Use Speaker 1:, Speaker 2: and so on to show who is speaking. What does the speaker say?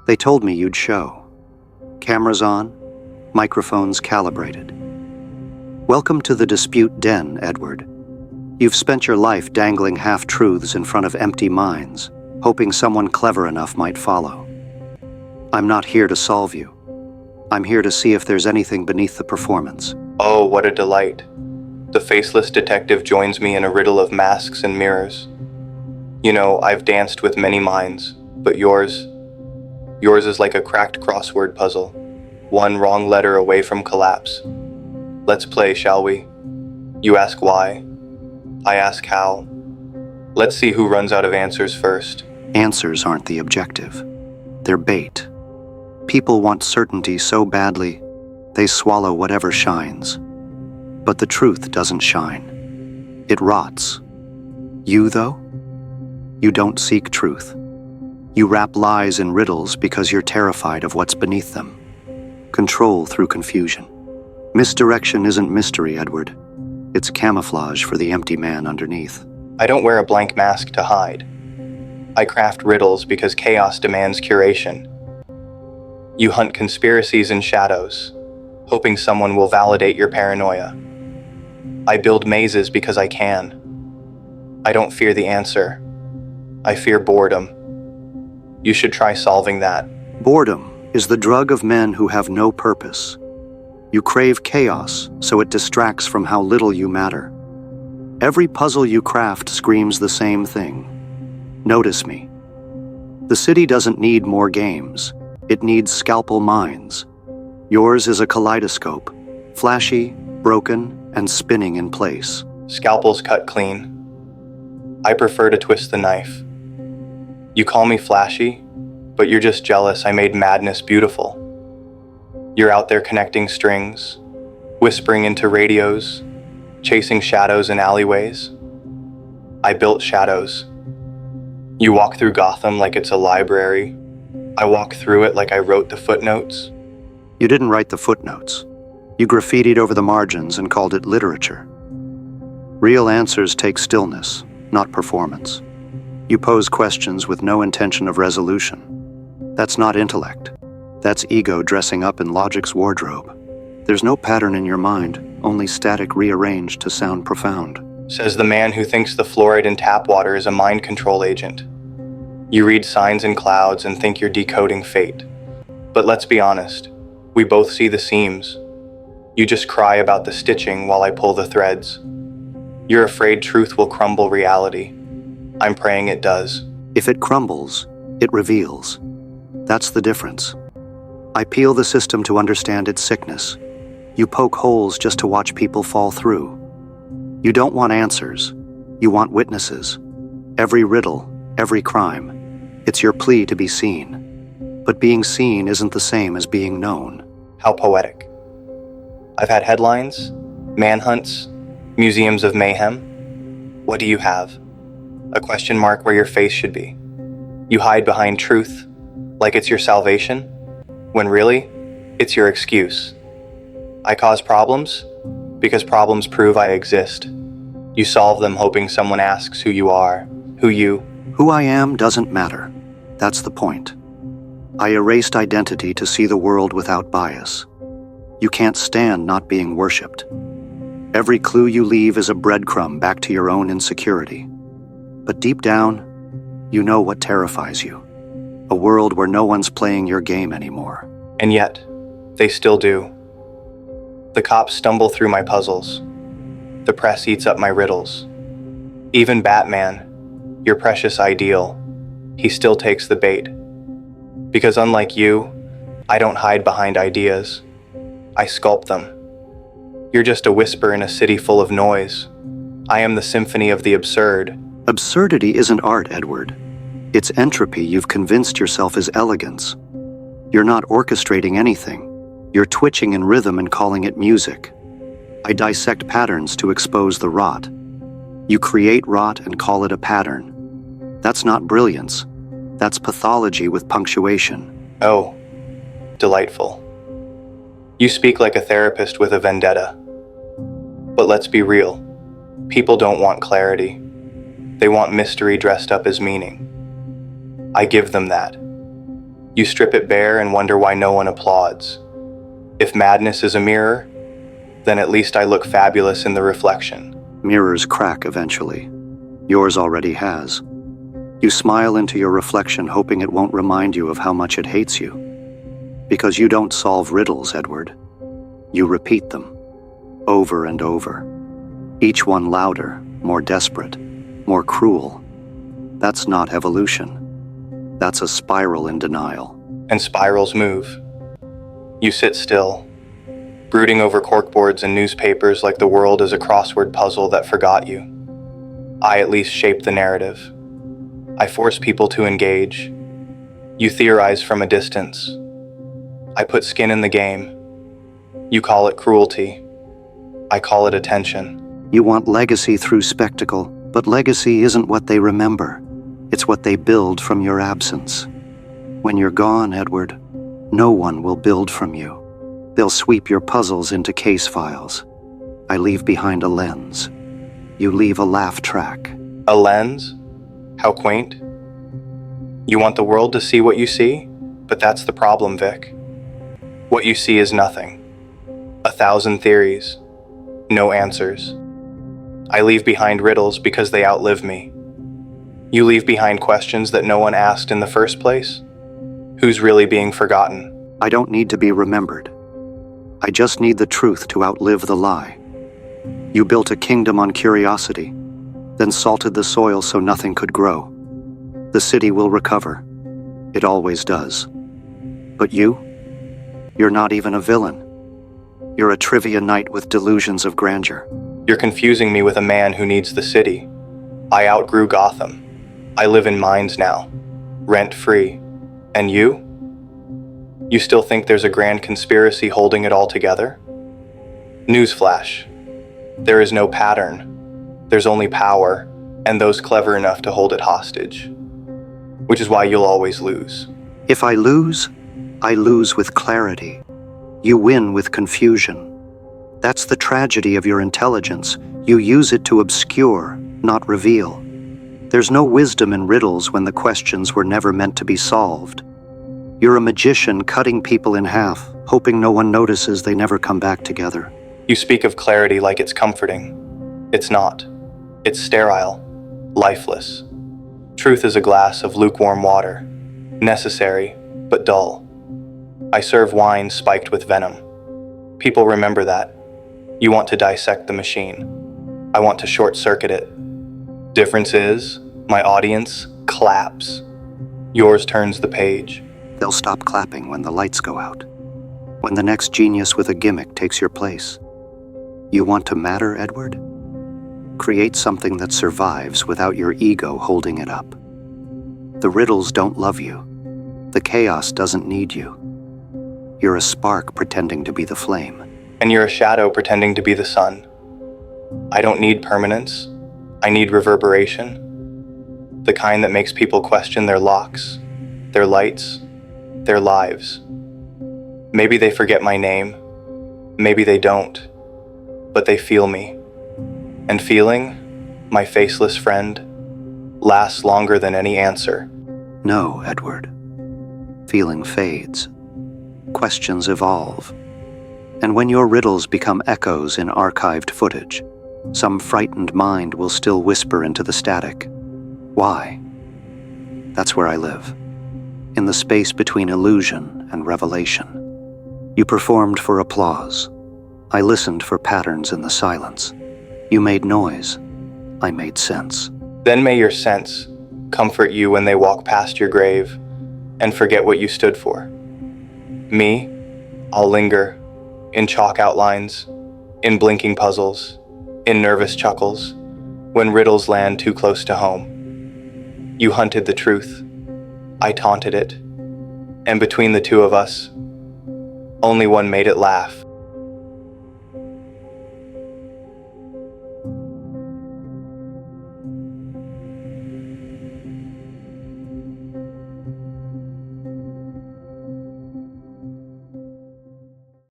Speaker 1: They told me you'd show. Cameras on, microphones calibrated. Welcome to the dispute den, Edward. You've spent your life dangling half-truths in front of empty minds, hoping someone clever enough might follow. I'm not here to solve you. I'm here to see if there's anything beneath the performance.
Speaker 2: Oh, what a delight. The faceless detective joins me in a riddle of masks and mirrors. You know, I've danced with many minds, but yours is like a cracked crossword puzzle, one wrong letter away from collapse. Let's play, shall we? You ask why, I ask how. Let's see who runs out of answers first.
Speaker 1: Answers aren't the objective. They're bait. People want certainty so badly, they swallow whatever shines. But the truth doesn't shine. It rots. You, though? You don't seek truth. You wrap lies in riddles because you're terrified of what's beneath them. Control through confusion. Misdirection isn't mystery, Edward. It's camouflage for the empty man underneath.
Speaker 2: I don't wear a blank mask to hide. I craft riddles because chaos demands curation. You hunt conspiracies in shadows, hoping someone will validate your paranoia. I build mazes because I can. I don't fear the answer. I fear boredom. You should try solving that.
Speaker 1: Boredom is the drug of men who have no purpose. You crave chaos, so it distracts from how little you matter. Every puzzle you craft screams the same thing. Notice me. The city doesn't need more games. It needs scalpel minds. Yours is a kaleidoscope, flashy, broken, and spinning in place.
Speaker 2: Scalpels cut clean. I prefer to twist the knife. You call me flashy, but you're just jealous I made madness beautiful. You're out there connecting strings, whispering into radios, chasing shadows in alleyways. I built shadows. You walk through Gotham like it's a library. I walk through it like I wrote the footnotes.
Speaker 1: You didn't write the footnotes. You graffitied over the margins and called it literature. Real answers take stillness, not performance. You pose questions with no intention of resolution. That's not intellect. That's ego dressing up in logic's wardrobe. There's no pattern in your mind, only static rearranged to sound profound.
Speaker 2: Says the man who thinks the fluoride in tap water is a mind control agent. You read signs in clouds and think you're decoding fate. But let's be honest, we both see the seams. You just cry about the stitching while I pull the threads. You're afraid truth will crumble reality. I'm praying it does.
Speaker 1: If it crumbles, it reveals. That's the difference. I peel the system to understand its sickness. You poke holes just to watch people fall through. You don't want answers. You want witnesses. Every riddle, every crime. It's your plea to be seen. But being seen isn't the same as being known.
Speaker 2: How poetic. I've had headlines, manhunts, museums of mayhem. What do you have? A question mark where your face should be. You hide behind truth, like it's your salvation, when really, it's your excuse. I cause problems because problems prove I exist. You solve them hoping someone asks who you are,
Speaker 1: Who I am doesn't matter. That's the point. I erased identity to see the world without bias. You can't stand not being worshipped. Every clue you leave is a breadcrumb back to your own insecurity. But deep down, you know what terrifies you. A world where no one's playing your game anymore.
Speaker 2: And yet, they still do. The cops stumble through my puzzles. The press eats up my riddles. Even Batman, your precious ideal, he still takes the bait. Because unlike you, I don't hide behind ideas. I sculpt them. You're just a whisper in a city full of noise. I am the symphony of the absurd.
Speaker 1: Absurdity isn't art, Edward. It's entropy you've convinced yourself is elegance. You're not orchestrating anything. You're twitching in rhythm and calling it music. I dissect patterns to expose the rot. You create rot and call it a pattern. That's not brilliance. That's pathology with punctuation.
Speaker 2: Oh, delightful. You speak like a therapist with a vendetta. But let's be real. People don't want clarity. They want mystery dressed up as meaning. I give them that. You strip it bare and wonder why no one applauds. If madness is a mirror, then at least I look fabulous in the reflection.
Speaker 1: Mirrors crack eventually. Yours already has. You smile into your reflection, hoping it won't remind you of how much it hates you. Because you don't solve riddles, Edward. You repeat them, over and over. Each one louder, more desperate, more cruel. That's not evolution. That's a spiral in denial.
Speaker 2: And spirals move. You sit still, brooding over corkboards and newspapers like the world is a crossword puzzle that forgot you. I at least shape the narrative. I force people to engage. You theorize from a distance. I put skin in the game. You call it cruelty. I call it attention.
Speaker 1: You want legacy through spectacle, but legacy isn't what they remember. It's what they build from your absence. When you're gone, Edward, no one will build from you. They'll sweep your puzzles into case files. I leave behind a lens. You leave a laugh track.
Speaker 2: A lens? How quaint. You want the world to see what you see? But that's the problem, Vic. What you see is nothing. 1,000 theories. No answers. I leave behind riddles because they outlive me. You leave behind questions that no one asked in the first place? Who's really being forgotten?
Speaker 1: I don't need to be remembered. I just need the truth to outlive the lie. You built a kingdom on curiosity, then salted the soil so nothing could grow. The city will recover. It always does. But you're not even a villain. You're a trivia knight with delusions of grandeur.
Speaker 2: You're confusing me with a man who needs the city. I outgrew Gotham. I live in mines now, rent-free. And you? You still think there's a grand conspiracy holding it all together? Newsflash. There is no pattern. There's only power, and those clever enough to hold it hostage. Which is why you'll always lose.
Speaker 1: If I lose with clarity. You win with confusion. That's the tragedy of your intelligence. You use it to obscure, not reveal. There's no wisdom in riddles when the questions were never meant to be solved. You're a magician cutting people in half, hoping no one notices they never come back together.
Speaker 2: You speak of clarity like it's comforting. It's not. It's sterile, lifeless. Truth is a glass of lukewarm water, necessary, but dull. I serve wine spiked with venom. People remember that. You want to dissect the machine. I want to short-circuit it. Difference is, my audience claps. Yours turns the page.
Speaker 1: They'll stop clapping when the lights go out. When the next genius with a gimmick takes your place. You want to matter, Edward? Create something that survives without your ego holding it up. The riddles don't love you. The chaos doesn't need you. You're a spark pretending to be the flame.
Speaker 2: And you're a shadow pretending to be the sun. I don't need permanence. I need reverberation. The kind that makes people question their locks, their lights, their lives. Maybe they forget my name. Maybe they don't. But they feel me. And feeling, my faceless friend, lasts longer than any answer.
Speaker 1: No, Edward. Feeling fades. Questions evolve. And when your riddles become echoes in archived footage, some frightened mind will still whisper into the static. Why? That's where I live. In the space between illusion and revelation. You performed for applause. I listened for patterns in the silence. You made noise. I made sense.
Speaker 2: Then may your sense comfort you when they walk past your grave and forget what you stood for. Me, I'll linger in chalk outlines, in blinking puzzles, in nervous chuckles, when riddles land too close to home. You hunted the truth. I taunted it. And between the two of us, only one made it laugh.